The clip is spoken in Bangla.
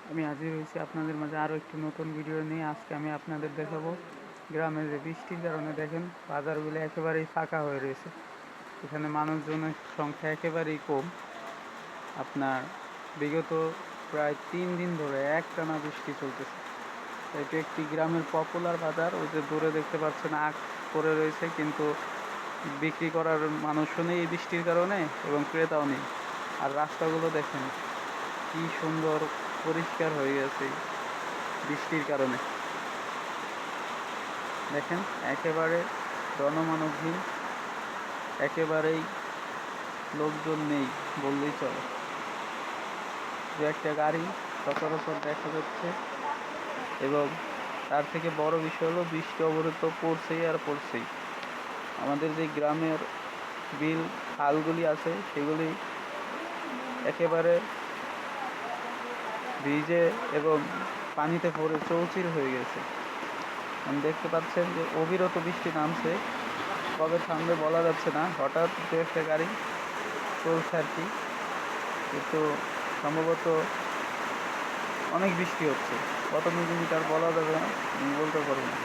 আমি হাজির হয়েছি আপনাদের মাঝে আরও একটি নতুন ভিডিও নিয়ে। আজকে আমি আপনাদের দেখাবো গ্রামে যে বৃষ্টির কারণে দেখেন বাজারগুলো একেবারেই ফাঁকা হয়ে রয়েছে। এখানে মানুষজনের সংখ্যা একেবারেই কম। আপনার বিগত প্রায় 3 দিন ধরে একটানা বৃষ্টি চলতেছে। এটি একটি গ্রামের পপুলার বাজার। ওই যে দূরে দেখতে পাচ্ছেন আখ পড়ে রয়েছে, কিন্তু বিক্রি করার মানুষও নেই এই বৃষ্টির কারণে এবং ক্রেতাও নেই। আর রাস্তাগুলো দেখেন কি সুন্দর পরিষ্কার হয়ে গেছে বৃষ্টির কারণে। দেখেন একেবারে জনমানবহীন, একেবারেই লোকজন নেই বললেই চলে। দু একটা গাড়ি সচরাচর দেখা যাচ্ছে, এবং তার থেকে বড় বিষয় হলো বৃষ্টি অবরত পড়ছেই আর পড়ছেই। আমাদের যে গ্রামের বিল খালগুলি আছে সেগুলি একেবারে ভিজে এবং পানিতে পড়ে চৌচির হয়ে গেছে। দেখতে পাচ্ছেন যে অবিরত বৃষ্টি নামছে, কবে থামবে বলা যাচ্ছে না। হঠাৎ দু একটা গাড়ি চলছে আর কি, কিন্তু সম্ভবত অনেক বৃষ্টি হচ্ছে। কত মিলিমিটার বলা যাবে না, আমি বলতে পারবো না।